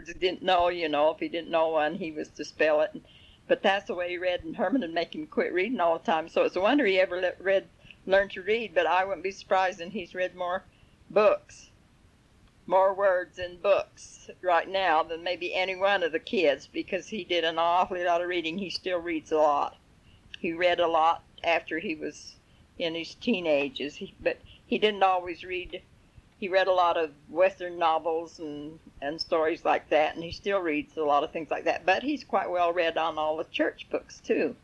he didn't know, if he didn't know one, he was to spell it. But that's the way he read, and Herman would make him quit reading all the time. So it's a wonder he ever learned to read, but I wouldn't be surprised, and he's read more books, more words in books right now than maybe any one of the kids, because he did an awfully lot of reading. He still reads a lot. He read a lot after he was in his teenagers, but he didn't always read. He read a lot of Western novels and stories like that, and he still reads a lot of things like that. But he's quite well read on all the church books, too.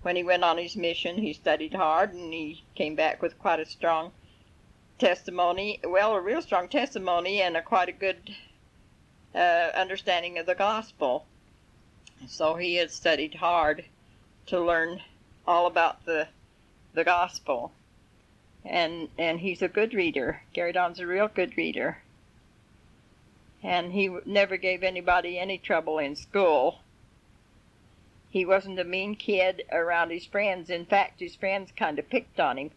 When he went on his mission, he studied hard, and he came back with quite a strong testimony, a real strong testimony, and quite a good understanding of the gospel. So he had studied hard to learn all about the gospel. And he's a good reader. Garry Don's a real good reader. And he never gave anybody any trouble in school. He wasn't a mean kid around his friends. In fact, his friends kind of picked on him.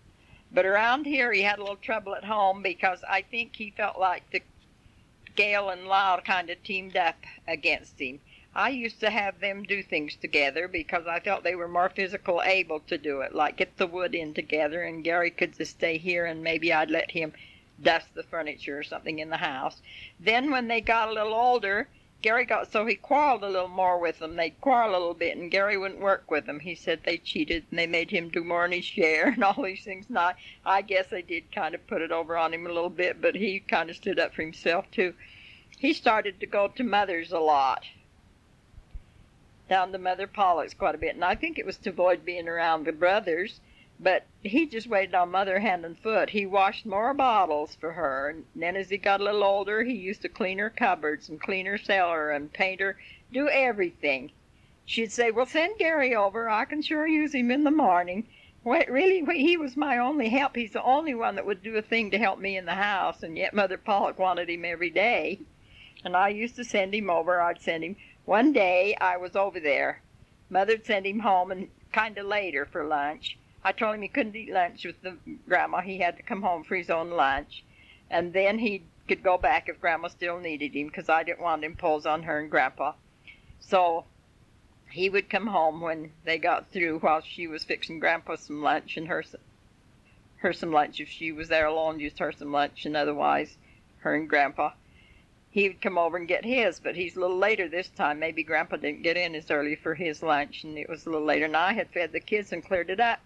But around here he had a little trouble at home because I think he felt like the Gail and Lyle kind of teamed up against him. I used to have them do things together because I felt they were more physical able to do it, like get the wood in together, and Garry could just stay here and maybe I'd let him dust the furniture or something in the house. Then when they got a little older, Garry got so he quarreled a little more with them. They'd quarrel a little bit, and Garry wouldn't work with them. He said they cheated and they made him do more than his share and all these things. And I guess they did kind of put it over on him a little bit, but he kind of stood up for himself too. He started to go to Mother's a lot, down to Mother Pollock's quite a bit, and I think it was to avoid being around the brothers, but he just waited on Mother hand and foot. He washed more bottles for her, and then as he got a little older, he used to clean her cupboards and clean her cellar and paint her, do everything. She'd say, well, send Garry over. I can sure use him in the morning. Really, he was my only help. He's the only one that would do a thing to help me in the house, and yet Mother Pollock wanted him every day, and I used to send him over. I'd send him. One day I was over there. Mother'd send him home and kind of later for lunch. I told him he couldn't eat lunch with the grandma. He had to come home for his own lunch. And then he could go back if grandma still needed him, because I didn't want him pulls on her and grandpa. So he would come home when they got through while she was fixing grandpa some lunch and her some lunch if she was there alone, just her some lunch, and otherwise her and grandpa. He would come over and get his, but he's a little later this time. Maybe Grandpa didn't get in as early for his lunch, and it was a little later. And I had fed the kids and cleared it up.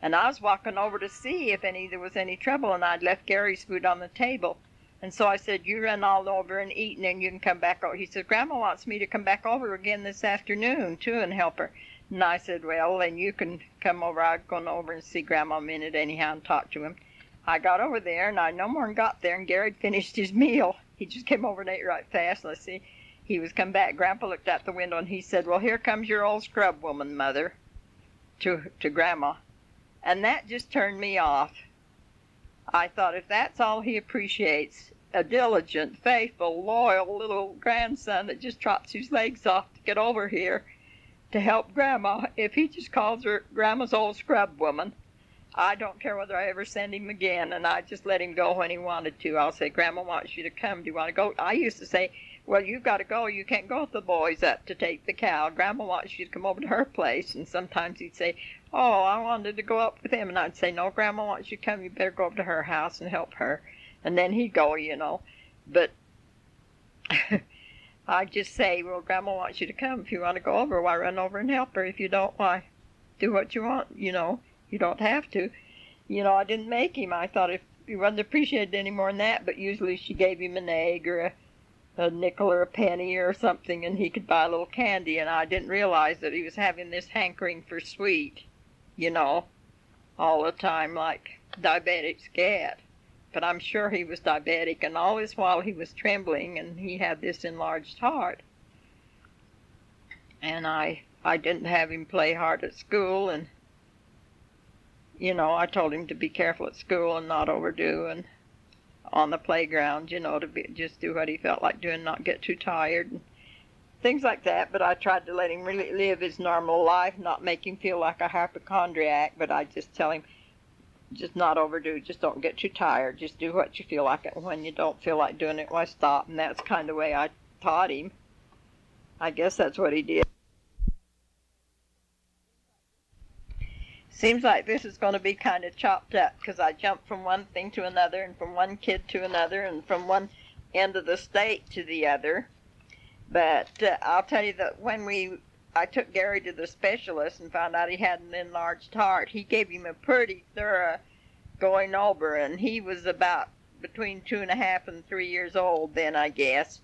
And I was walking over to see if there was any trouble, and I'd left Garry's food on the table. And so I said, you run all over and eat, and then you can come back over. He said, Grandma wants me to come back over again this afternoon, too, and help her. And I said, well, then you can come over. I'm going over and see Grandma a minute anyhow and talk to him. I got over there, and I no more than got there, and Garry'd finished his meal. He just came over and ate right fast. Let's see. He was come back. Grandpa looked out the window, and he said, well, here comes your old scrub woman, Mother, to Grandma. And that just turned me off. I thought, if that's all he appreciates, a diligent, faithful, loyal little grandson that just trots his legs off to get over here to help Grandma, if he just calls her Grandma's old scrub woman, I don't care whether I ever send him again, and I just let him go when he wanted to. I'll say, Grandma wants you to come. Do you want to go? I used to say, well, you've got to go. You can't go with the boys up to take the cow. Grandma wants you to come over to her place. And sometimes he'd say, oh, I wanted to go up with him. And I'd say, no, Grandma wants you to come. You better go up to her house and help her. And then he'd go, But I'd just say, well, Grandma wants you to come. If you want to go over, why run over and help her? If you don't, why do what you want, You don't have to. I didn't make him. I thought if he wasn't appreciated any more than that, but usually she gave him an egg or a nickel or a penny or something, and he could buy a little candy, and I didn't realize that he was having this hankering for sweet, all the time, like diabetics get. But I'm sure he was diabetic, and all this while he was trembling, and he had this enlarged heart. And I didn't have him play hard at school, and I told him to be careful at school and not overdo, and on the playground, just do what he felt like doing, not get too tired, and things like that. But I tried to let him really live his normal life, not make him feel like a hypochondriac, but I just tell him, just not overdo, just don't get too tired, just do what you feel like it. When you don't feel like doing it, why stop? And that's kind of the way I taught him. I guess that's what he did. Seems like this is going to be kind of chopped up because I jumped from one thing to another and from one kid to another and from one end of the state to the other. But I'll tell you that when I took Garry to the specialist and found out he had an enlarged heart, he gave him a pretty thorough going over, and he was about between 2.5 and 3 years old then, I guess.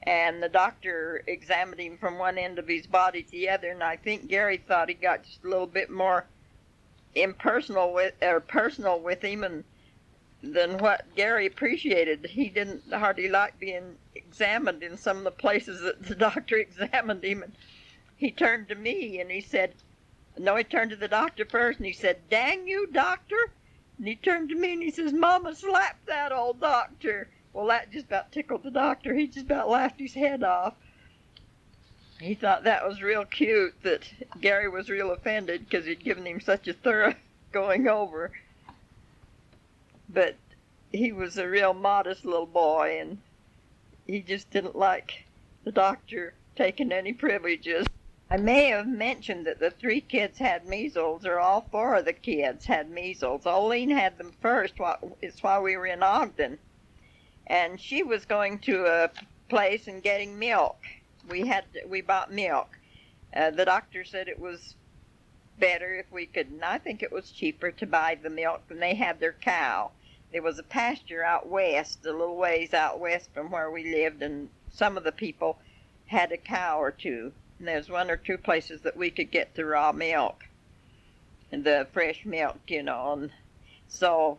And the doctor examined him from one end of his body to the other, and I think Garry thought he got just a little bit more personal with him and than what Garry appreciated. He didn't hardly like being examined in some of the places that the doctor examined him, and he turned to me and he said, no, he turned to the doctor first and he said, "Dang you, doctor." And he turned to me and he says, "Mama slapped that old doctor." Well, that just about tickled the doctor. He just about laughed his head off. He thought that was real cute, that Garry was real offended because he'd given him such a thorough going over. But he was a real modest little boy, and he just didn't like the doctor taking any privileges. I may have mentioned that the 3 kids had measles, or all 4 of the kids had measles. Olene had them first. It's while we were in Ogden. And she was going to a place and getting milk. We bought milk. The doctor said it was better if we could, and I think it was cheaper to buy the milk than they had their cow. There was a pasture out west, a little ways out west from where we lived, and some of the people had a cow or two. And there's 1 or 2 places that we could get the raw milk, and the fresh milk, And so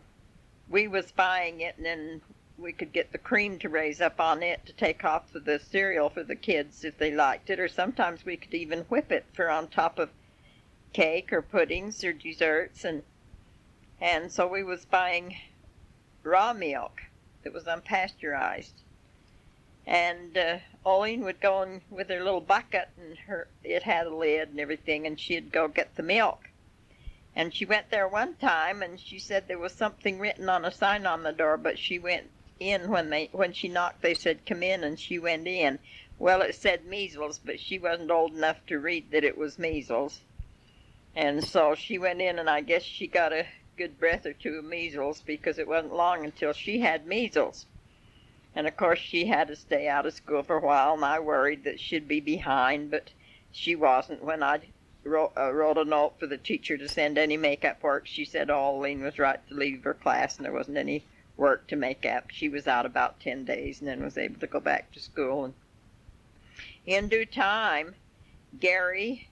we was buying it, and then we could get the cream to raise up on it to take off for the cereal for the kids if they liked it, or sometimes we could even whip it for on top of cake or puddings or desserts, and so we was buying raw milk that was unpasteurized. And Olene would go in with her little bucket, and it had a lid and everything, and she'd go get the milk. And she went there one time, and she said there was something written on a sign on the door, but she went in when she knocked. They said, "Come in," and she went in. Well, it said measles, but she wasn't old enough to read that it was measles. And so she went in, and I guess she got a good breath or 2 of measles, because it wasn't long until she had measles. And of course she had to stay out of school for a while, and I worried that she'd be behind, but she wasn't. When I wrote a note for the teacher to send any makeup work, she said Olene was right to leave her class and there wasn't any work to make up. She was out about 10 days and then was able to go back to school. And in due time, Garry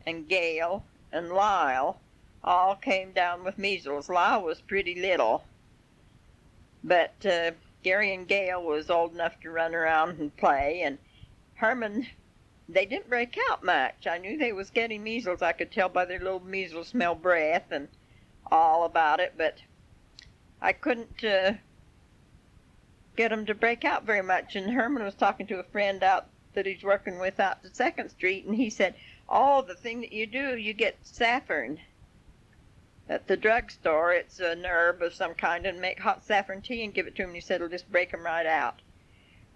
and Gail and Lyle all came down with measles. Lyle was pretty little, but Garry and Gail was old enough to run around and play, and Herman, they didn't break out much. I knew they was getting measles. I could tell by their little measles smell breath and all about it, but I couldn't get them to break out very much. And Herman was talking to a friend out that he's working with out to 2nd Street, and he said, "Oh, the thing that you do, you get saffron at the drugstore. It's an herb of some kind, and make hot saffron tea and give it to him." He said it'll just break them right out.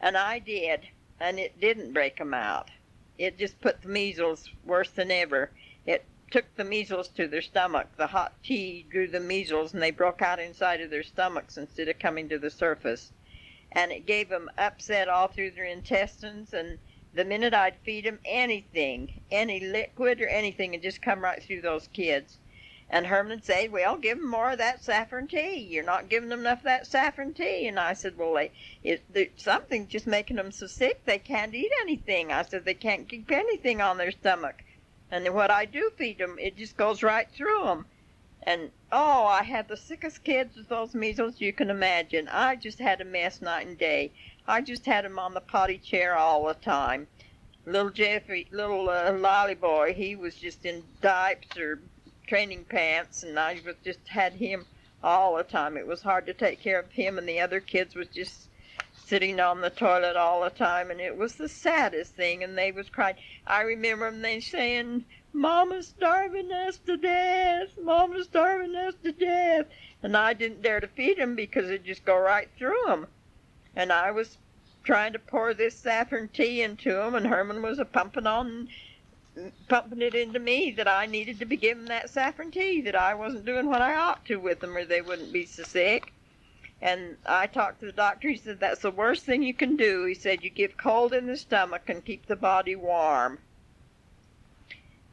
And I did, and it didn't break them out. It just put the measles worse than ever. It took the measles to their stomach. The hot tea drew the measles, and they broke out inside of their stomachs instead of coming to the surface. And it gave them upset all through their intestines, and the minute I'd feed them anything, any liquid or anything, it'd just come right through those kids. And Herman would say, "Well, give them more of that saffron tea. You're not giving them enough of that saffron tea." And I said, "Well, something's just making them so sick they can't eat anything." I said, "They can't keep anything on their stomach. And then what I do feed them, it just goes right through them." And, oh, I had the sickest kids with those measles you can imagine. I just had a mess night and day. I just had them on the potty chair all the time. Little Jeffrey, little Lolly boy, he was just in diapers or training pants, and I just had him all the time. It was hard to take care of him, and the other kids was just sitting on the toilet all the time, and it was the saddest thing, and they was crying. I remember them they saying, "Mama's starving us to death, Mama's starving us to death," and I didn't dare to feed them because it'd just go right through them. And I was trying to pour this saffron tea into him, and Herman was pumping it into me that I needed to be given that saffron tea, that I wasn't doing what I ought to with them, or they wouldn't be so sick. And I talked to the doctor. He said, that's the worst thing you can do. He said, you give cold in the stomach and keep the body warm.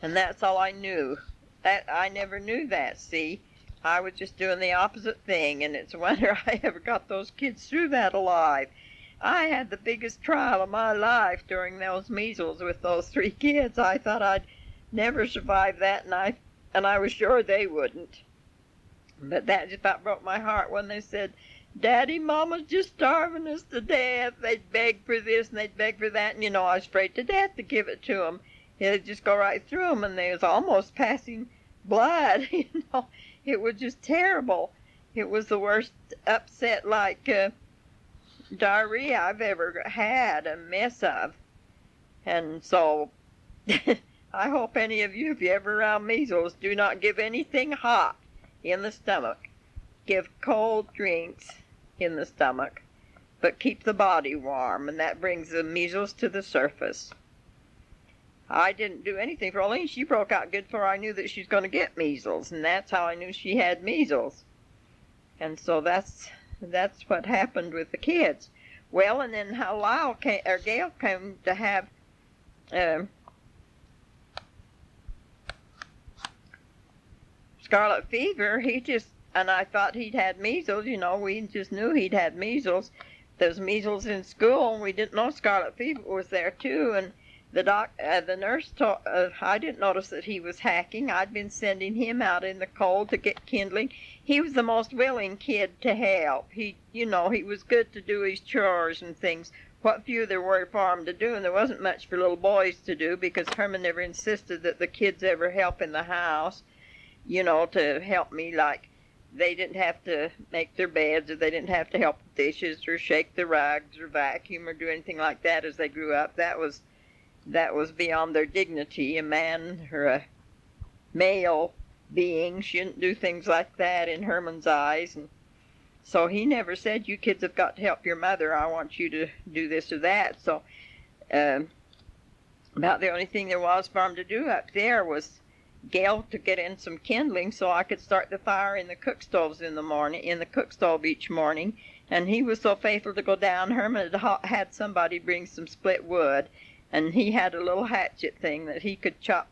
And that's all I knew. I never knew that, see. I was just doing the opposite thing, and it's a wonder I ever got those kids through that alive. I had the biggest trial of my life during those measles with those 3 kids. I thought I'd never survive that, and I was sure they wouldn't. But that just about broke my heart when they said, Daddy, Mama's just starving us to death. They'd beg for this and they'd beg for that, and I was afraid to death to give it to them. It'd just go right through them, and they was almost passing blood. It was just terrible. It was the worst upset like diarrhea I've ever had a mess of. And so I hope any of you, if you're ever around measles, do not give anything hot in the stomach. Give cold drinks in the stomach, but keep the body warm, and that brings the measles to the surface. I didn't do anything for Olene. She broke out good before I knew that she was going to get measles, and that's how I knew she had measles. And so that's what happened with the kids. Well, and then how Gail came to have scarlet fever. And I thought he'd had measles. We just knew he'd had measles. There was measles in school, and we didn't know scarlet fever was there too. And the nurse told, I didn't notice that he was hacking. I'd been sending him out in the cold to get kindling. He was the most willing kid to help. He was good to do his chores and things. What few there were for him to do, and there wasn't much for little boys to do, because Herman never insisted that the kids ever help in the house, to help me, like they didn't have to make their beds, or they didn't have to help with dishes, or shake the rugs, or vacuum, or do anything like that as they grew up. That was beyond their dignity. A man or a male being shouldn't do things like that in Herman's eyes. And so he never said, you kids have got to help your mother. I want you to do this or that. So about the only thing there was for him to do up there was Gail to get in some kindling so I could start the fire in the cook stove each morning. And he was so faithful to go down. Herman had somebody bring some split wood, and he had a little hatchet thing that he could chop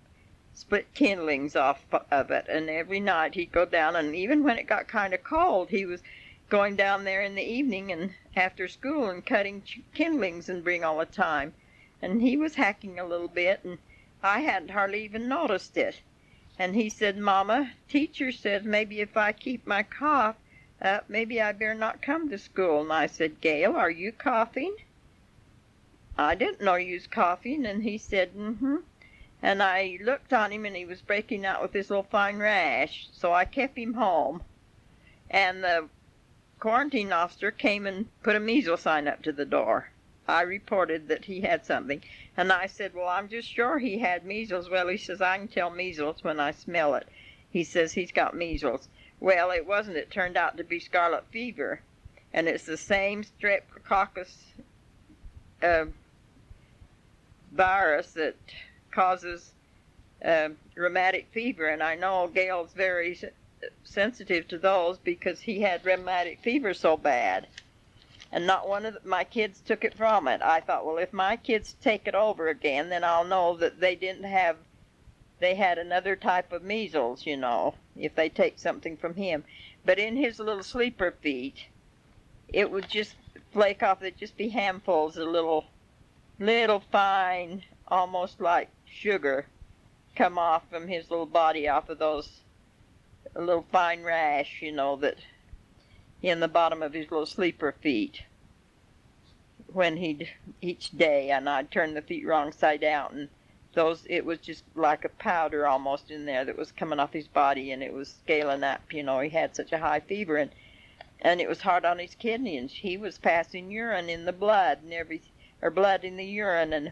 split kindlings off of it. And every night he'd go down, and even when it got kind of cold, he was going down there in the evening and after school and cutting kindlings and bring all the time. And he was hacking a little bit, and I hadn't hardly even noticed it. And he said, Mama, teacher says maybe if I keep my cough up, maybe I better not come to school. And I said, Gail, are you coughing? I didn't know you was coughing. And he said, mm-hmm. And I looked on him, and he was breaking out with this little fine rash, so I kept him home. And the quarantine officer came and put a measles sign up to the door. I reported that he had something. And I said, well, I'm just sure he had measles. Well, he says, I can tell measles when I smell it. He says he's got measles. Well, it wasn't. It turned out to be scarlet fever. And it's the same streptococcus virus that causes rheumatic fever. And I know Gail's very sensitive to those because he had rheumatic fever so bad. And not one of my kids took it from it. I thought, well, if my kids take it over again, then I'll know that they had another type of measles, if they take something from him. But in his little sleeper feet, it would just flake off. There'd just be handfuls of little fine, almost like sugar, come off from his little body, off of those, a little fine rash, that in the bottom of his little sleeper feet when each day, and I'd turn the feet wrong side out, and it was just like a powder almost in there that was coming off his body, and it was scaling up. He had such a high fever, and it was hard on his kidneys. He was passing urine in the blood or blood in the urine, and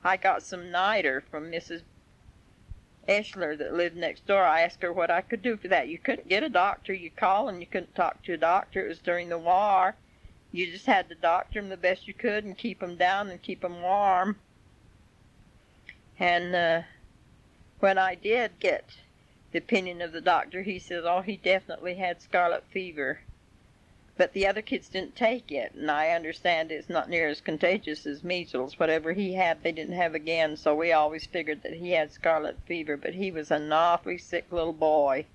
I got some niter from Mrs. Eschler that lived next door. I asked her what I could do for that. You couldn't get a doctor. You call and you couldn't talk to a doctor. It was during the war. You just had to doctor him the best you could and keep him down and keep him warm. And when I did get the opinion of the doctor, he says, oh, he definitely had scarlet fever. But the other kids didn't take it, and I understand it's not near as contagious as measles. Whatever he had, they didn't have again, so we always figured that he had scarlet fever. But he was an awfully sick little boy.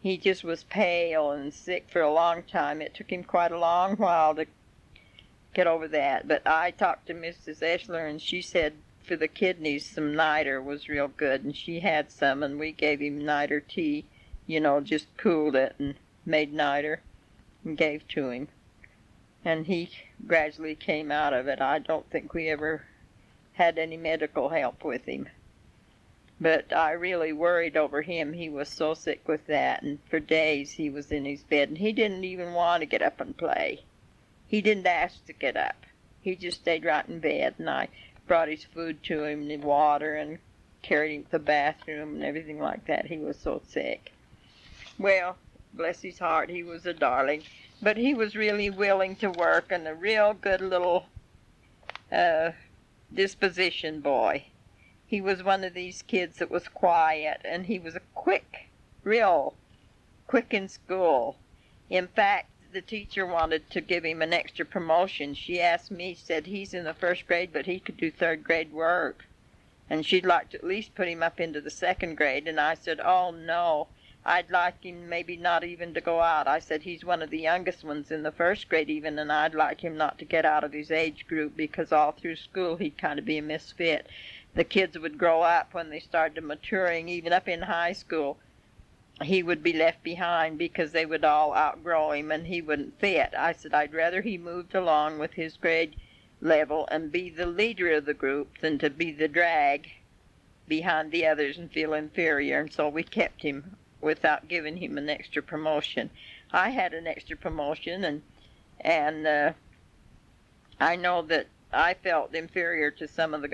He just was pale and sick for a long time. It took him quite a long while to get over that. But I talked to Mrs. Eschler, and she said for the kidneys some niter was real good, and she had some, and we gave him niter tea, just cooled it and made niter and gave to him. And he gradually came out of it. I don't think we ever had any medical help with him. But I really worried over him. He was so sick with that, and for days he was in his bed, and he didn't even want to get up and play. He didn't ask to get up. He just stayed right in bed, and I brought his food to him and water and carried him to the bathroom and everything like that. He was so sick. Well, bless his heart, he was a darling. But he was really willing to work and a real good little disposition boy. He was one of these kids that was quiet, and he was real quick in school. In fact, the teacher wanted to give him an extra promotion. She asked me, said he's in the first grade, but he could do third grade work. And she'd like to at least put him up into the second grade. And I said, oh, no, I'd like him maybe not even to go out. I said he's one of the youngest ones in the first grade even, and I'd like him not to get out of his age group, because all through school he'd kind of be a misfit. The kids would grow up when they started maturing, even up in high school. He would be left behind because they would all outgrow him and he wouldn't fit. I said I'd rather he moved along with his grade level and be the leader of the group than to be the drag behind the others and feel inferior. And so we kept him without giving him an extra promotion. I had an extra promotion, and I know that I felt inferior to some of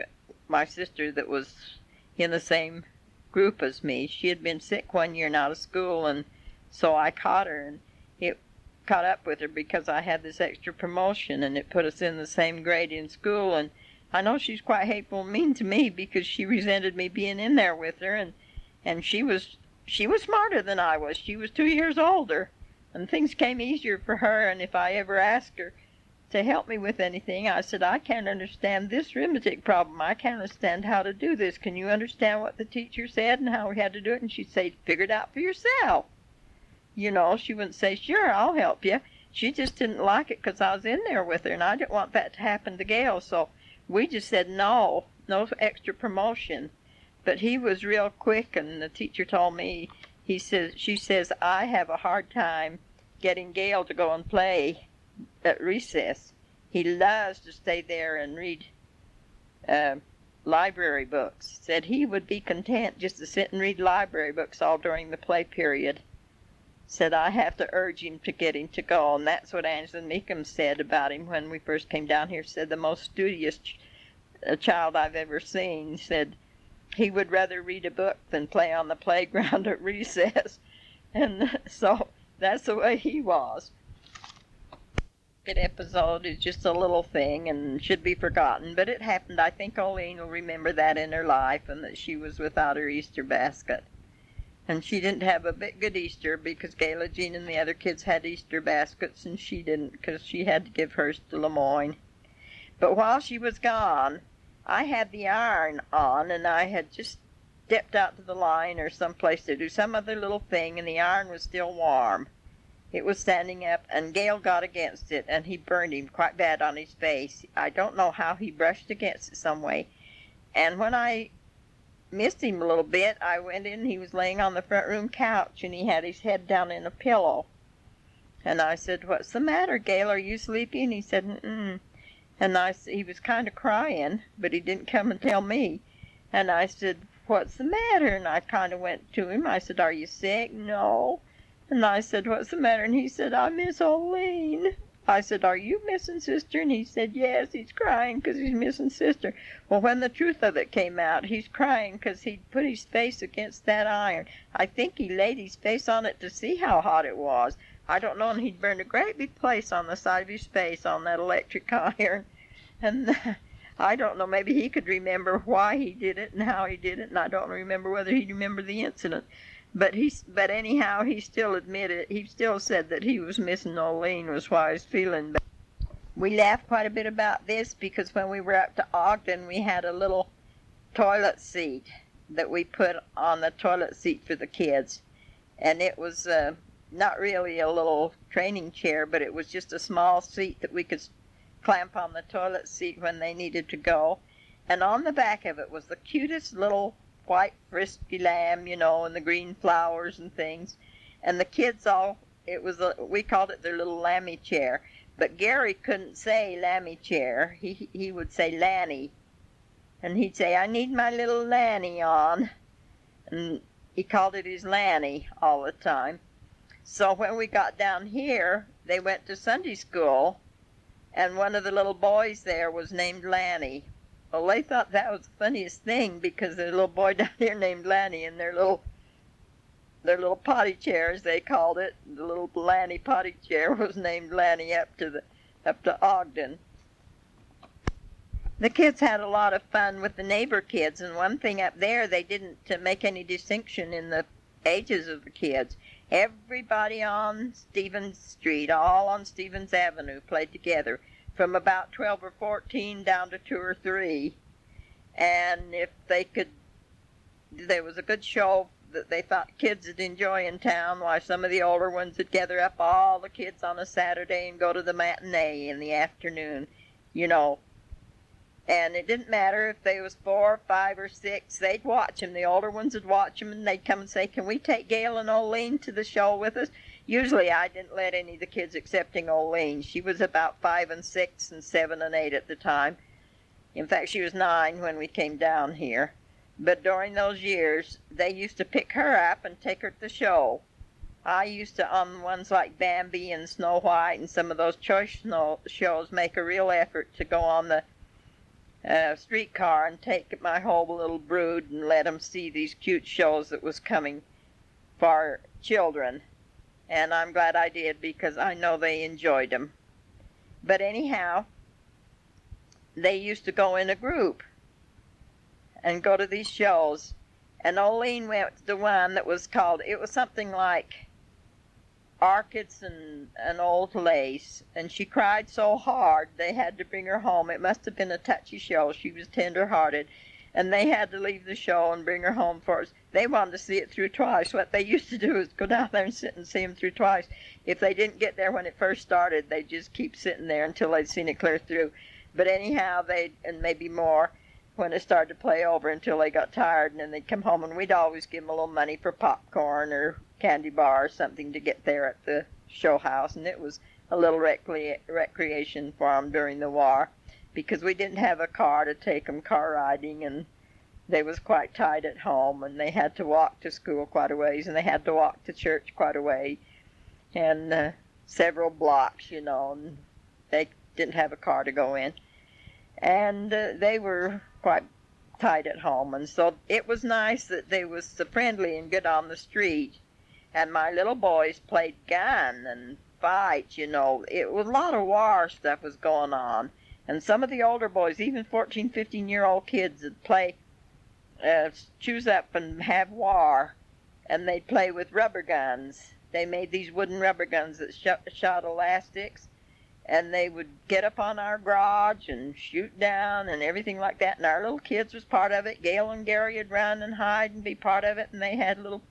my sister that was in the same group as me. She had been sick one year and out of school, and so I caught her, and it caught up with her because I had this extra promotion, and it put us in the same grade in school. And I know she's quite hateful and mean to me because she resented me being in there with her, and she was smarter than I was. She was 2 years older, and things came easier for her. And if I ever asked her to help me with anything, I said, I can't understand this arithmetic problem. I can't understand how to do this. Can you understand what the teacher said and how we had to do it? And she'd say, figure it out for yourself. She wouldn't say, sure, I'll help you. She just didn't like it because I was in there with her, and I didn't want that to happen to Gail. So we just said, no extra promotion. But he was real quick, and the teacher told me, she says, I have a hard time getting Gail to go and play at recess. He loves to stay there and read library books. Said he would be content just to sit and read library books all during the play period. Said I have to urge him to get him to go, and that's what Angela Meekum said about him when we first came down here. Said the most studious child I've ever seen. Said he would rather read a book than play on the playground at recess. And so that's the way he was. That episode is just a little thing and should be forgotten, but it happened. I think Olene will remember that in her life, and that she was without her Easter basket. And she didn't have a bit good Easter because Gayla Jean and the other kids had Easter baskets, and she didn't because she had to give hers to Lemoyne. But while she was gone, I had the iron on, and I had just stepped out to the line or someplace to do some other little thing, and the iron was still warm. It was standing up, and Gail got against it, and he burned him quite bad on his face. I don't know how he brushed against it some way. And when I missed him a little bit, I went in, he was laying on the front room couch, and he had his head down in a pillow. And I said, what's the matter, Gail? Are you sleepy? And he said, mm-mm. And he was kind of crying, but he didn't come and tell me. And I said, what's the matter? And I kind of went to him. I said, are you sick? No. And I said, what's the matter? And he said, I miss Olene. I said, "Are you missing sister?" And he said, "Yes, he's crying 'cause he's missing sister." Well, when the truth of it came out, he's crying 'cause he'd put his face against that iron. I think he laid his face on it to see how hot it was. I don't know, and he'd burned a great big place on the side of his face on that electric iron. And I don't know, maybe he could remember why he did it and how he did it, and I don't remember whether he'd remember the incident. But anyhow, he still admitted, he still said that he was missing Olene was why he's feeling bad. We laughed quite a bit about this because when we were up to Ogden, we had a little toilet seat that we put on the toilet seat for the kids. And it was not really a little training chair, but it was just a small seat that we could clamp on the toilet seat when they needed to go. And on the back of it was the cutest little white frisky lamb, you know, and the green flowers and things. And the kids all, we called it their little lammy chair. But Garry couldn't say lammy chair. He would say Lanny. And he'd say, "I need my little Lanny on." And he called it his Lanny all the time. So when we got down here, they went to Sunday school, and one of the little boys there was named Lanny. Well, they thought that was the funniest thing because there's a little boy down here named Lanny, and their little potty chair, as they called it, the little Lanny potty chair was named Lanny up to Ogden. The kids had a lot of fun with the neighbor kids, and one thing up there, they didn't make any distinction in the ages of the kids. Everybody on Stevens Street, all on Stevens Avenue, played together, from about 12 or 14 down to 2 or 3. And if they could, there was a good show that they thought kids would enjoy in town, while some of the older ones would gather up all the kids on a Saturday and go to the matinee in the afternoon, you know. And it didn't matter if they was 4, 5, or 6, they'd watch them. The older ones would watch them, and they'd come and say, "Can we take Gail and Olene to the show with us?" Usually I didn't let any of the kids excepting Olene. She was about 5 and 6 and 7 and 8 at the time. In fact, she was 9 when we came down here. But during those years, they used to pick her up and take her to the show. I used to, on ones like Bambi and Snow White and some of those choice shows, make a real effort to go on the streetcar and take my whole little brood and let them see these cute shows that was coming for children. And I'm glad I did because I know they enjoyed them. But anyhow, they used to go in a group and go to these shows. And Olene went to the one that was called, it was something like Orchids and Old Lace. And she cried so hard they had to bring her home. It must have been a touchy show. She was tender-hearted. And they had to leave the show and bring her home for us. They wanted to see it through twice. What they used to do is go down there and sit and see them through twice. If they didn't get there when it first started, they'd just keep sitting there until they'd seen it clear through. But anyhow, and maybe more, when it started to play over until they got tired, and then they'd come home, and we'd always give them a little money for popcorn or candy bar or something to get there at the show house. And it was a little recreation for them during the war, because we didn't have a car to take them car riding, and they was quite tight at home, and they had to walk to school quite a ways, and they had to walk to church quite a way, and several blocks, you know, and they didn't have a car to go in. And they were quite tight at home, and so it was nice that they was so friendly and good on the street. And my little boys played gun and fight, you know. It was a lot of war stuff was going on. And some of the older boys, even 14, 15-year-old kids, would play, choose up and have war. And they'd play with rubber guns. They made these wooden rubber guns that shot elastics. And they would get up on our garage and shoot down and everything like that. And our little kids was part of it. Gail and Garry would run and hide and be part of it. And they had little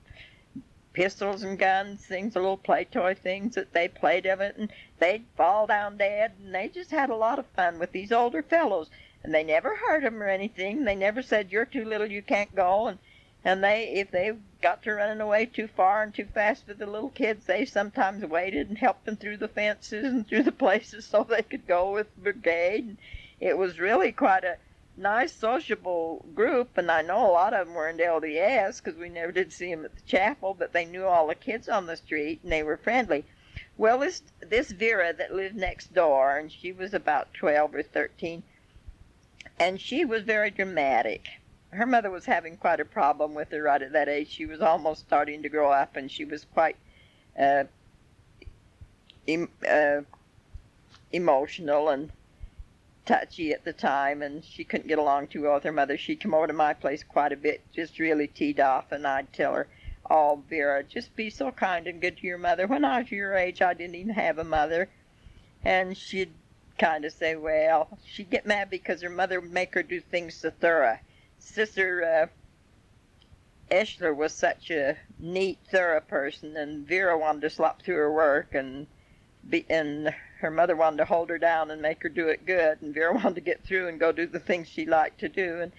pistols and guns, things, little play toy things that they played of it. And they'd fall down dead. And they just had a lot of fun with these older fellows. And they never hurt them or anything. They never said, "You're too little, you can't go." And if they got to running away too far and too fast for the little kids, they sometimes waited and helped them through the fences and through the places so they could go with the brigade. And it was really quite a nice sociable group, and I know a lot of them were in LDS because we never did see them at the chapel, but they knew all the kids on the street and they were friendly. Well, this Vera that lived next door, and she was about 12 or 13, and she was very dramatic. Her mother was having quite a problem with her right at that age. She was almost starting to grow up, and she was quite uh, em- uh, emotional and touchy at the time, and she couldn't get along too well with her mother. She'd come over to my place quite a bit, just really teed off, and I'd tell her, "Oh, Vera, just be so kind and good to your mother. When I was your age, I didn't even have a mother." And she'd kind of say, well, she'd get mad because her mother would make her do things to thorough. Sister Eschler was such a neat, thorough person, and Vera wanted to slop through her work, and her mother wanted to hold her down and make her do it good, and Vera wanted to get through and go do the things she liked to do,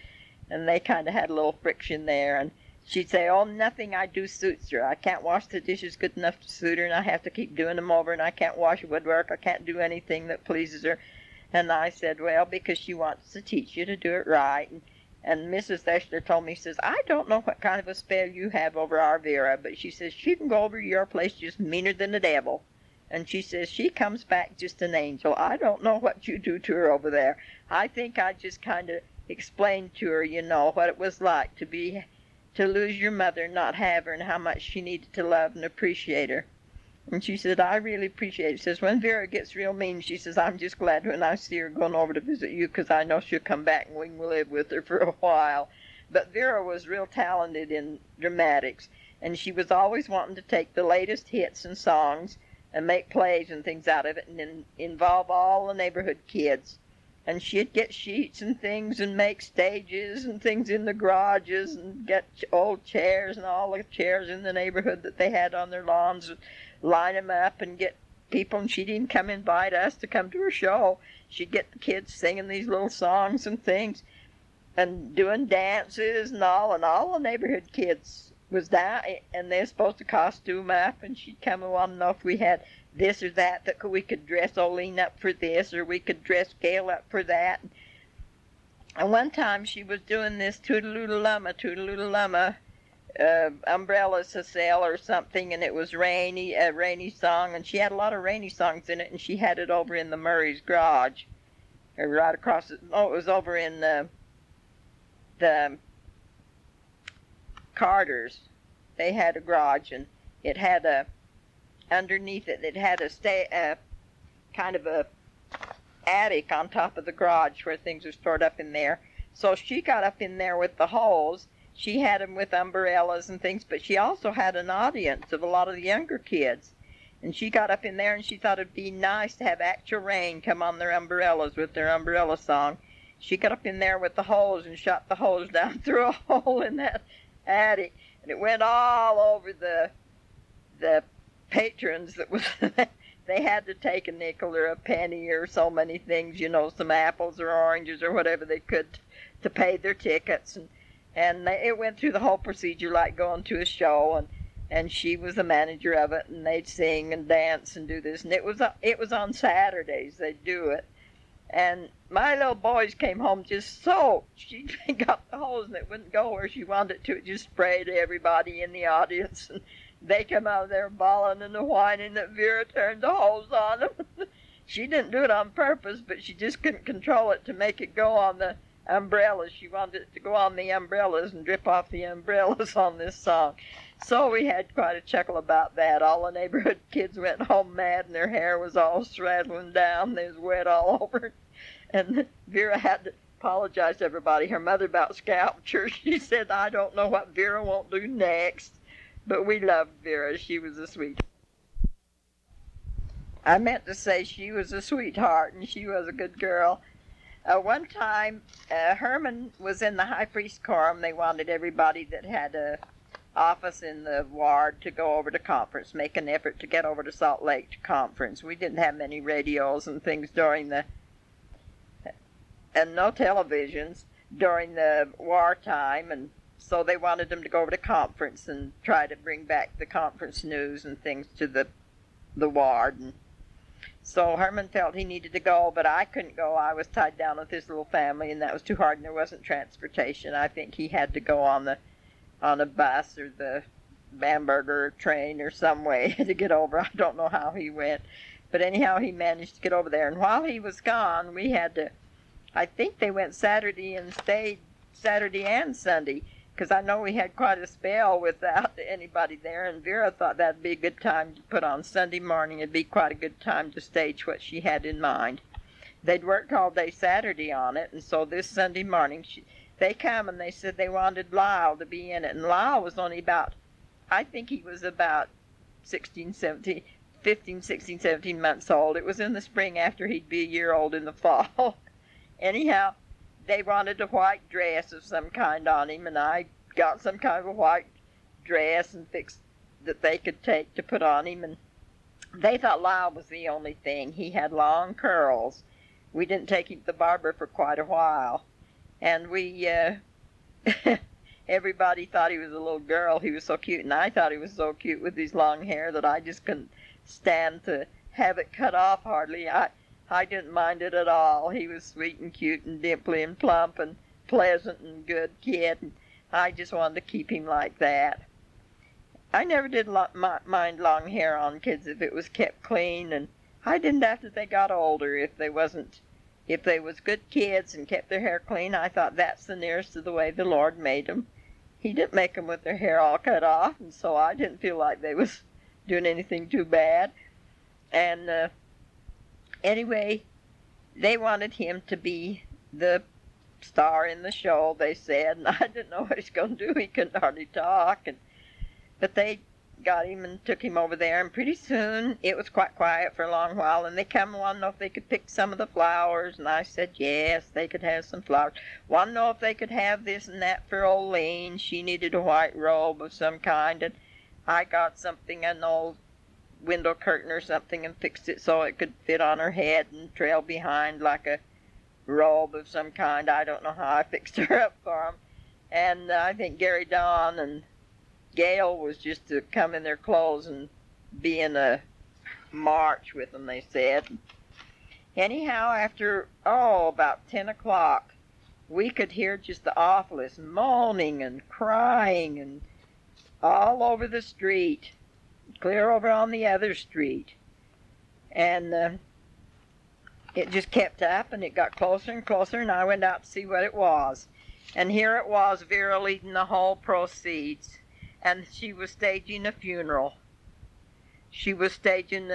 and they kind of had a little friction there. And she'd say, "Oh, nothing I do suits her. I can't wash the dishes good enough to suit her, and I have to keep doing them over, and I can't wash woodwork. I can't do anything that pleases her." And I said, "Well, because she wants to teach you to do it right." And Mrs. Eschler told me, says, "I don't know what kind of a spell you have over our Vera, but she says she can go over to your place just meaner than the devil. And she says she comes back just an angel. I don't know what you do to her over there." I think I just kind of explained to her, what it was like to lose your mother and not have her, and how much she needed to love and appreciate her. And she said, "I really appreciate it." She says, "When Vera gets real mean," she says, "I'm just glad when I see her going over to visit you, because I know she'll come back and we can live with her for a while." But Vera was real talented in dramatics, and she was always wanting to take the latest hits and songs and make plays and things out of it, and then involve all the neighborhood kids. And she'd get sheets and things and make stages and things in the garages, and get old chairs and all the chairs in the neighborhood that they had on their lawns, line them up and get people. And she'd even come invite us to come to her show. She'd get the kids singing these little songs and things and doing dances and all the neighborhood kids was down, and they're supposed to costume up, and she'd come and want to know if we had this or that we could dress Olene up for this, or we could dress Gail up for that. And one time she was doing this Toodaloo-Lumma umbrellas to sell or something, and it was a rainy song, and she had a lot of rainy songs in it, and she had it over in the Murray's garage, or right across it was over in the Carters. They had a garage, and it had underneath it had a kind of a attic on top of the garage where things were stored up in there. So she got up in there with the holes. She had them with umbrellas and things, but she also had an audience of a lot of the younger kids. And she got up in there, and she thought it'd be nice to have actual rain come on their umbrellas with their umbrella song. She got up in there with the hose and shot the hose down through a hole in that attic, and it went all over the patrons that was they had to take a nickel or a penny or so many things, some apples or oranges or whatever they could to pay their tickets, and it went through the whole procedure like going to a show, and she was the manager of it, and they'd sing and dance and do this, and it was on Saturdays they'd do it. And my little boys came home just soaked. She got the hose, and it wouldn't go where she wanted it to. It just sprayed everybody in the audience, and they come out of there bawling and whining that Vera turned the hose on them. She didn't do it on purpose, but she just couldn't control it to make it go on the umbrellas. She wanted it to go on the umbrellas and drip off the umbrellas on this song. So we had quite a chuckle about that. All the neighborhood kids went home mad, and their hair was all straddling down. They was wet all over. And Vera had to apologize to everybody. Her mother about scalped her. She said, "I don't know what Vera won't do next." But we loved Vera. She was a sweetheart. I meant to say she was a sweetheart, and she was a good girl. One time, Herman was in the high priest quorum. They wanted everybody that had a office in the ward to go over to conference, make an effort to get over to Salt Lake to conference. We didn't have many radios and things and no televisions during the wartime, and so they wanted them to go over to conference and try to bring back the conference news and things to the ward. And so Herman felt he needed to go, but I couldn't go. I was tied down with his little family, and that was too hard, and there wasn't transportation. I think he had to go on a bus or the Bamberger train or some way to get over. I don't know how he went. But anyhow, he managed to get over there. And while he was gone, we had to, I think they went Saturday and stayed Saturday and Sunday, because I know we had quite a spell without anybody there, and Vera thought that'd be a good time to put on Sunday morning. It'd be quite a good time to stage what she had in mind. They'd worked all day Saturday on it, and so this Sunday morning they come and they said they wanted Lyle to be in it, and Lyle was only about, I think he was about 15, 16, 17 months old. It was in the spring after he'd be a year old in the fall. Anyhow, they wanted a white dress of some kind on him, and I got some kind of a white dress and fixed that they could take to put on him, and they thought Lyle was the only thing. He had long curls. We didn't take him to the barber for quite a while, and we, everybody thought he was a little girl. He was so cute, and I thought he was so cute with his long hair that I just couldn't stand to have it cut off hardly. I didn't mind it at all. He was sweet and cute and dimply and plump and pleasant and good kid, and I just wanted to keep him like that. I never did mind long hair on kids if it was kept clean, and I didn't after they got older. If they was good kids and kept their hair clean, I thought that's the nearest to the way the Lord made them. He didn't make them with their hair all cut off, and so I didn't feel like they was doing anything too bad. And anyway, they wanted him to be the star in the show, they said, and I didn't know what he's going to do. He couldn't hardly talk, but they got him and took him over there, and pretty soon it was quite quiet for a long while, and they come and wanted to know if they could pick some of the flowers, and I said yes, they could have some flowers. Wanted to know if they could have this and that for Olene. She needed a white robe of some kind, and I got something, an old window curtain or something, and fixed it so it could fit on her head and trail behind like a robe of some kind. I don't know how I fixed her up for them. And I think Garry, Dawn, and Gail was just to come in their clothes and be in a march with them, they said. Anyhow, after, about 10 o'clock, we could hear just the awfulest moaning and crying and all over the street, clear over on the other street. And it just kept up, and it got closer and closer, and I went out to see what it was. And here it was, Vera leading the whole proceeds. And she was staging a funeral. She was staging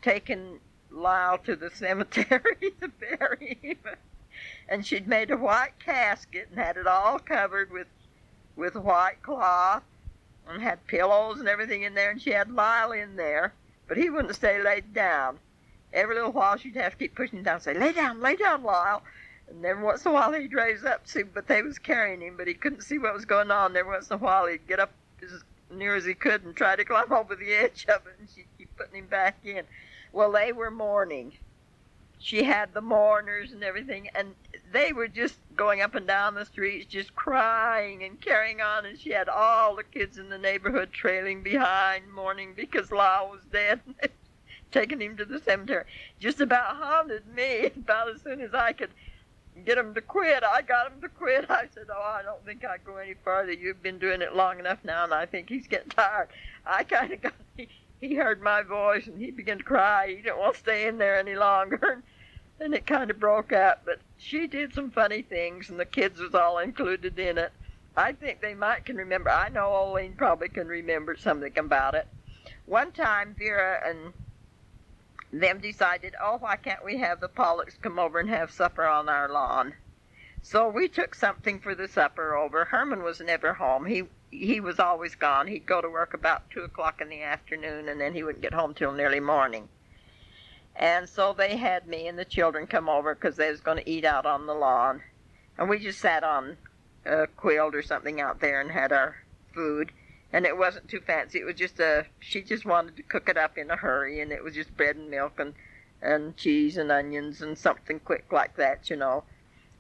taking Lyle to the cemetery to bury him. And she'd made a white casket and had it all covered with white cloth and had pillows and everything in there, and she had Lyle in there, but he wouldn't stay laid down. Every little while she'd have to keep pushing him down and say, lay down, Lyle. And every once in a while he'd raise up, see, but they was carrying him, but he couldn't see what was going on. Every once in a while he'd get up as near as he could and try to climb over the edge of it, and she'd keep putting him back in. Well, they were mourning. She had the mourners and everything, and they were just going up and down the streets, just crying and carrying on, and she had all the kids in the neighborhood trailing behind, mourning because Lyle was dead, taking him to the cemetery. Just about haunted me. About as soon as I could get him to quit, I got him to quit. I said, I don't think I'd go any farther. You've been doing it long enough now, and I think he's getting tired. I kind of got, he heard my voice, and he began to cry. He didn't want to stay in there any longer, and it kind of broke up. But she did some funny things, and the kids was all included in it. I think they might can remember. I know Olene probably can remember something about it. One time, Vera and them decided, why can't we have the Pollocks come over and have supper on our lawn? So we took something for the supper over. Herman was never home. He was always gone. He'd go to work about 2 o'clock in the afternoon, and then he wouldn't get home till nearly morning. And so they had me and the children come over because they was going to eat out on the lawn. And we just sat on a quilt or something out there and had our food. And it wasn't too fancy. It was just she just wanted to cook it up in a hurry, and it was just bread and milk and cheese and onions and something quick like that,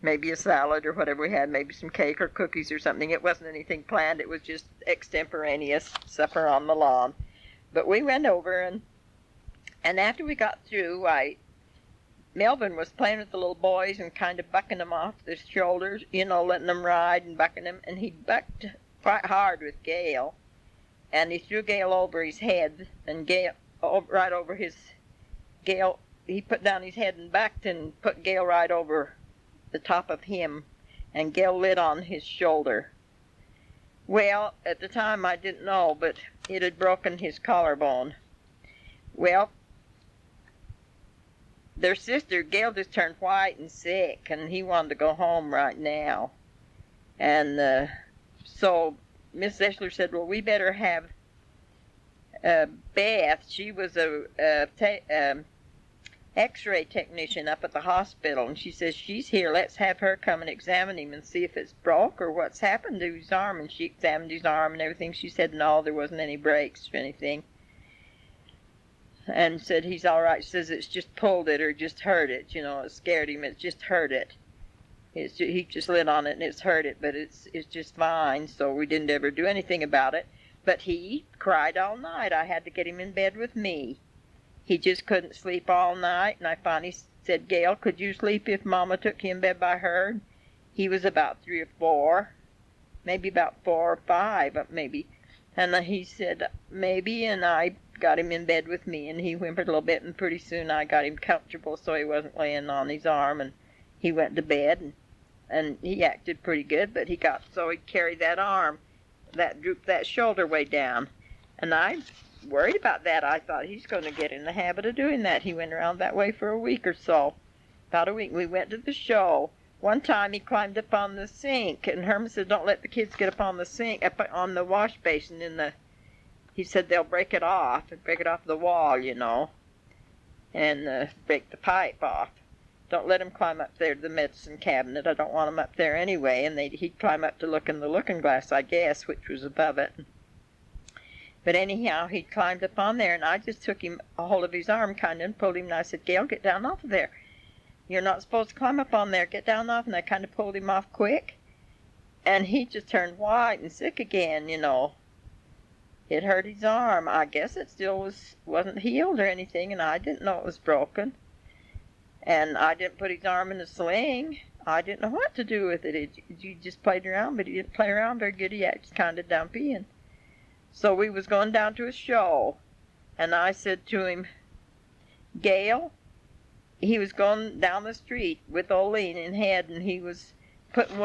Maybe a salad or whatever we had, maybe some cake or cookies or something. It wasn't anything planned. It was just extemporaneous supper on the lawn. But we went over, and after we got through, Melvin was playing with the little boys and kind of bucking them off their shoulders, letting them ride and bucking them, and he bucked quite hard with Gail. and he threw Gail over his head, and Gail, right over his, Gail, he put down his head and backed and put Gail right over the top of him, and Gail lit on his shoulder. Well, at the time I didn't know, but it had broken his collarbone. Well, their sister, Gail, just turned white and sick, and he wanted to go home right now. And so Miss Zeschler said, well, we better have Beth. She was a X-ray technician up at the hospital, and she says, she's here, let's have her come and examine him and see if it's broke or what's happened to his arm. And she examined his arm and everything. She said no, there wasn't any breaks or anything, and said he's all right. She says it's just pulled it or just hurt it, it scared him, it just hurt it. He just lit on it and it's hurt it, but it's just fine. So we didn't ever do anything about it. But he cried all night. I had to get him in bed with me. He just couldn't sleep all night, and I finally said, Gail, could you sleep if Mama took you in bed by her? He was about 3 or 4, maybe about 4 or 5, maybe. And he said, maybe, and I got him in bed with me, and he whimpered a little bit, and pretty soon I got him comfortable so he wasn't laying on his arm, and he went to bed, and he acted pretty good, but he got so he carried that arm, that drooped that shoulder way down, and I worried about that. I thought he's going to get in the habit of doing that. He went around that way for a week or so. About a week. We went to the show. One time he climbed up on the sink, and Herman said, don't let the kids get up on the sink, up on the wash basin he said they'll break it off the wall, and break the pipe off. Don't let him climb up there to the medicine cabinet. I don't want him up there anyway. And he'd climb up to look in the looking glass, I guess, which was above it. But anyhow, he climbed up on there, and I just took him a hold of his arm kind of and pulled him, and I said, Gail, get down off of there. You're not supposed to climb up on there. Get down off. And I kind of pulled him off quick, and he just turned white and sick again, It hurt his arm. I guess it still wasn't healed or anything, and I didn't know it was broken. And I didn't put his arm in a sling. I didn't know what to do with it. He just played around, but he didn't play around very good. He acted kind of dumpy, and so we was going down to a show, and I said to him, Gail, he was going down the street with Olene in head, and he was putting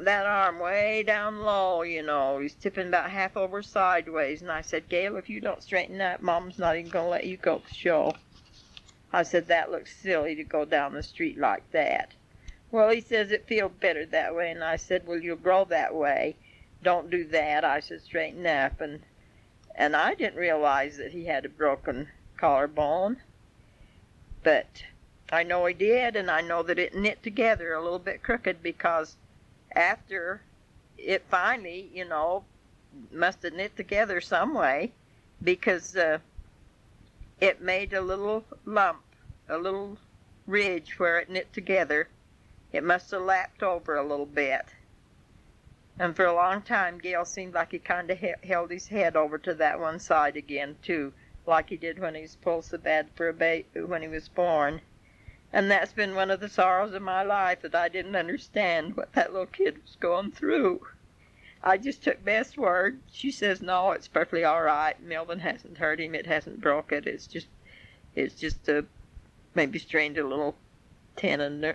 that arm way down low, He's tipping about half over sideways, and I said, Gail, if you don't straighten that, Mom's not even going to let you go to the show. I said, that looks silly to go down the street like that. Well, he says it feels better that way, and I said, well, you'll grow that way. Don't do that. I said, straighten up, and I didn't realize that he had a broken collarbone, but I know he did, and I know that it knit together a little bit crooked because after it finally, must have knit together some way because it made a little lump, a little ridge where it knit together. It must have lapped over a little bit. And for a long time, Gail seemed like he kind of held his head over to that one side again, too, like he did when he was pulled so bad for when he was born. And that's been one of the sorrows of my life, that I didn't understand what that little kid was going through. I just took Beth's word. She says, no, it's perfectly all right. Melvin hasn't hurt him. It hasn't broke it. It's just maybe strained a little tendon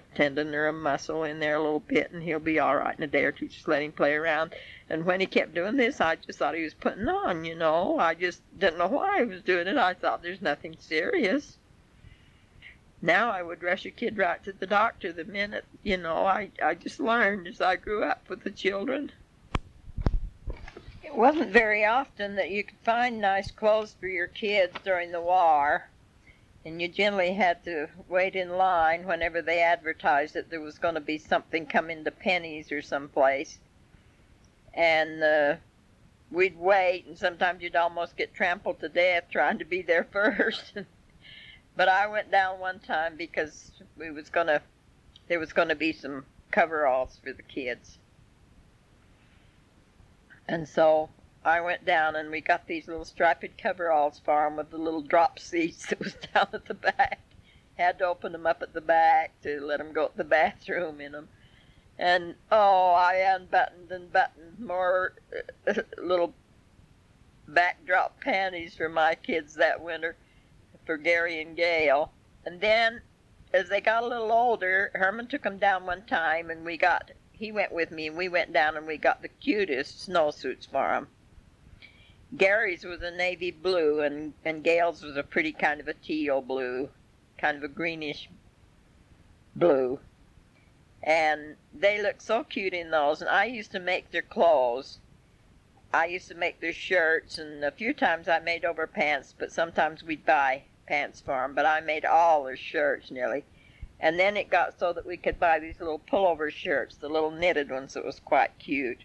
or a muscle in there a little bit, and he'll be all right in a day or two. Just let him play around. And when he kept doing this, I just thought he was putting on, I just didn't know why he was doing it. I thought there's nothing serious. Now I would rush a kid right to the doctor the minute, I just learned as I grew up with the children. It wasn't very often that you could find nice clothes for your kids during the war, and you generally had to wait in line whenever they advertised that there was going to be something coming to Penny's or someplace. And we'd wait, and sometimes you'd almost get trampled to death trying to be there first. But I went down one time because there was going to be some coveralls for the kids. And so I went down, and we got these little striped coveralls for them with the little drop seats that was down at the back. Had to open them up at the back to let them go to the bathroom in them. And, I unbuttoned and buttoned more little backdrop panties for my kids that winter, for Garry and Gail. And then, as they got a little older, Herman took them down one time, and he went with me, and we went down and we got the cutest snowsuits for them. Gary's was a navy blue, and Gail's was a pretty kind of a teal blue, kind of a greenish blue. And they looked so cute in those, and I used to make their clothes. I used to make their shirts, and a few times I made over pants, but sometimes we'd buy pants for them. But I made all their shirts nearly. And then it got so that we could buy these little pullover shirts, the little knitted ones that was quite cute.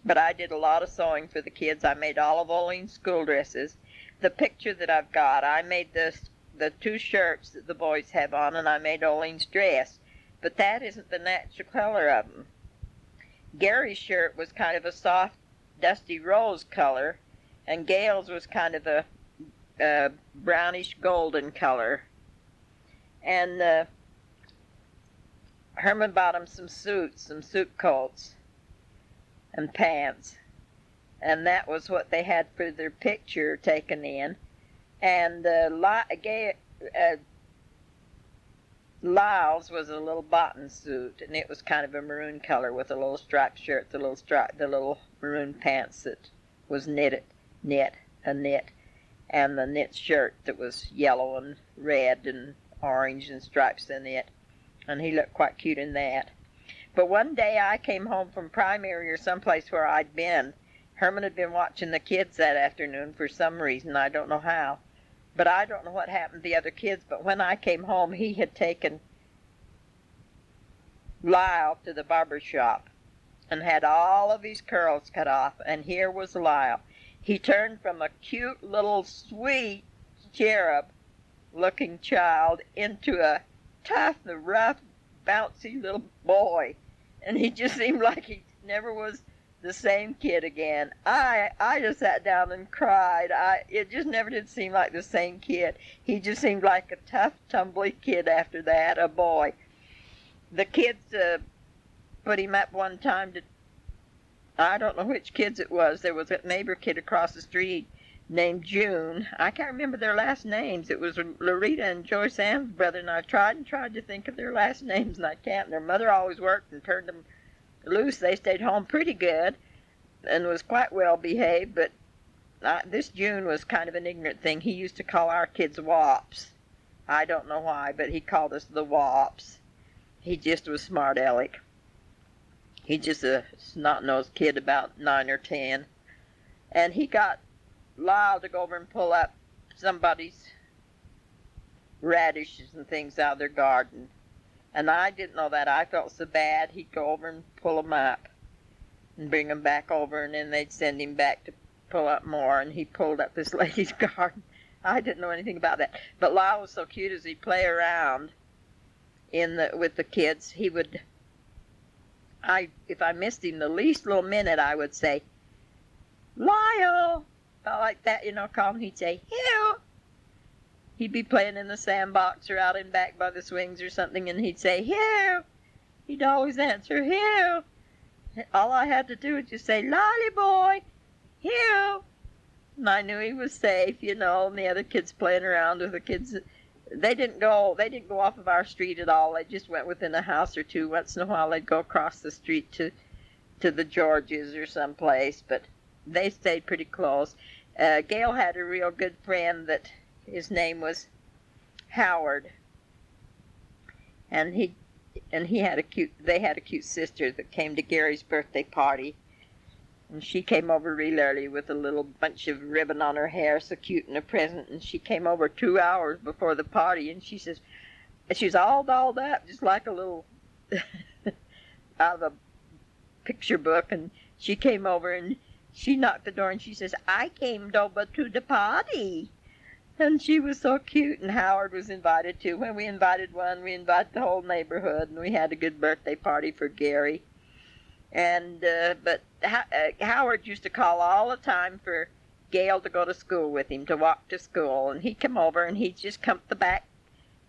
But I did a lot of sewing for the kids. I made all of Olene's school dresses. The picture that I've got, I made the two shirts that the boys have on, and I made Olene's dress. But that isn't the natural color of them. Gary's shirt was kind of a soft, dusty rose color, and Gail's was kind of a brownish golden color. And Herman bought them some suits, some suit coats and pants, and that was what they had for their picture taken in. And Lyle's was a little botton suit, and it was kind of a maroon color with a little striped shirt, the little maroon pants that was knit, and the knit shirt that was yellow and red and orange and stripes in it, and he looked quite cute in that. But one day I came home from primary or someplace where I'd been. Herman had been watching the kids that afternoon for some reason, I don't know how. But I don't know what happened to the other kids, but when I came home, he had taken Lyle to the barber shop and had all of his curls cut off, and here was Lyle. He turned from a cute little sweet cherub-looking child into a tough, rough, bouncy little boy, and he just seemed like he never was the same kid again. I just sat down and cried. It just never did seem like the same kid. He just seemed like a tough, tumbly kid after that, a boy. The kids put him up one time to, I don't know which kids it was. There was a neighbor kid across the street named June. I can't remember their last names. It was Loretta and Joyce Ann's brother, and I tried to think of their last names, and I can't. And their mother always worked and turned them loose. They stayed home pretty good and was quite well behaved, but this June was kind of an ignorant thing. He used to call our kids wops. I don't know why, but he called us the wops. He just was smart aleck. He just a snot-nosed kid about 9 or 10. And he got Lyle to go over and pull up somebody's radishes and things out of their garden. And I didn't know that. I felt so bad. He'd go over and pull them up and bring them back over, and then they'd send him back to pull up more, and he pulled up this lady's garden. I didn't know anything about that. But Lyle was so cute as he'd play around with the kids. He would, if I missed him the least little minute, I would say, Lyle, like that, call him. He'd say, Hugh. He'd be playing in the sandbox or out in back by the swings or something, and he'd say, Hugh. He'd always answer, Hugh. All I had to do was just say, Lolly boy, Hugh. And I knew he was safe, and the other kids playing around with the kids. They didn't go off of our street at all. They just went within a house or two. Once in a while, they'd go across the street to the Georges or someplace, but they stayed pretty close. Gail had a real good friend that his name was Howard, and they had a cute sister that came to Gary's birthday party, and she came over real early with a little bunch of ribbon on her hair, so cute, and a present, and she came over 2 hours before the party, and she was all dolled up just like a little out of a picture book, and she came over and she knocked the door and she says, I came over to the party. And she was so cute, and Howard was invited too. When we invited one, we invited the whole neighborhood, and we had a good birthday party for Garry. And but Howard used to call all the time for Gail to go to school with him, to walk to school. And he'd come over, and he'd just come to the back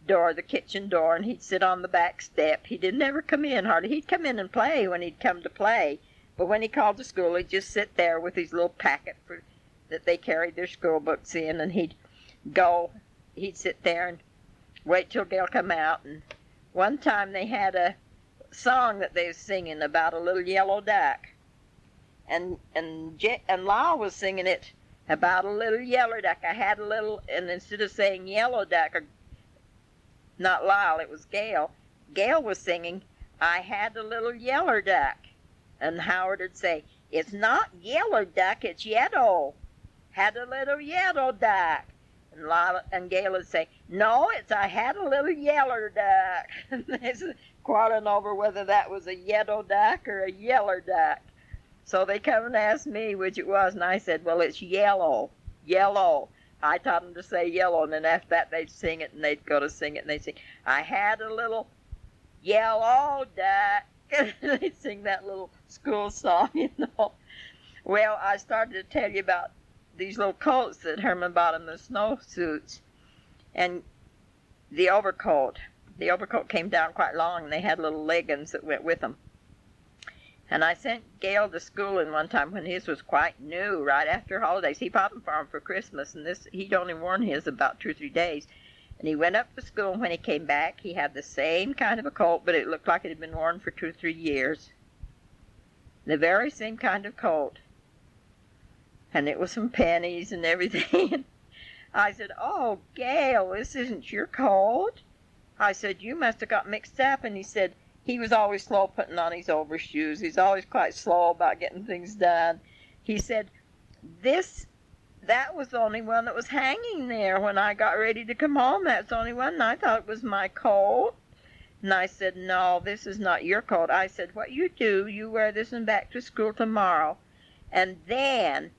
door, the kitchen door, and he'd sit on the back step. He didn't ever come in hardly. He'd come in and play when he'd come to play. But when he called to school, he'd just sit there with his little packet that they carried their school books in, and he'd sit there and wait till Gail come out. And one time they had a song that they was singing about a little yellow duck, and Lyle was singing it about a little yellow duck. I had a little, and instead of saying yellow duck, or not Lyle, it was Gail. Gail was singing, I had a little yeller duck. And Howard would say, it's not yeller duck, it's yellow. Had a little yellow duck. And Lyle and Gail would say, no, it's I had a little yeller duck. And they was quarreling over whether that was a yellow duck or a yeller duck. So they come and asked me which it was, and I said, well, it's yellow. Yellow. I taught them to say yellow, and then after that they'd sing it, and they'd go to sing it, and they'd sing, I had a little yellow duck. They'd sing that little school song, you know. Well, I started to tell you about these little coats that Herman bought them, the snowsuits, and the overcoat. The overcoat came down quite long, and they had little leggings that went with them. And I sent Gail to school in one time when his was quite new, right after holidays. He bought them for him for Christmas, and he'd only worn his about 2 or 3 days. And he went up to school, and when he came back, he had the same kind of a coat, but it looked like it had been worn for 2 or 3 years. The very same kind of coat. And it was some pennies and everything. I said, oh, Gail, this isn't your coat. I said, you must have got mixed up. And he said, he was always slow putting on his overshoes. He's always quite slow about getting things done. He said, that was the only one that was hanging there when I got ready to come home. That's the only one, and I thought it was my coat. And I said, no, this is not your coat. I said, what you do, you wear this one back to school tomorrow. And then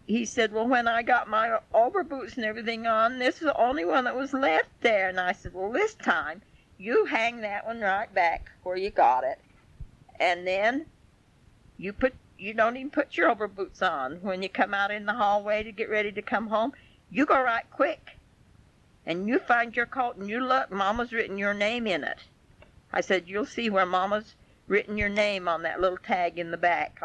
he said, well, when I got my overboots and everything on, this is the only one that was left there. And I said, well, this time, you hang that one right back where you got it. And then you don't even put your overboots on. When you come out in the hallway to get ready to come home, you go right quick. And you find your coat and you look, Mama's written your name in it. I said, you'll see where Mama's written your name on that little tag in the back.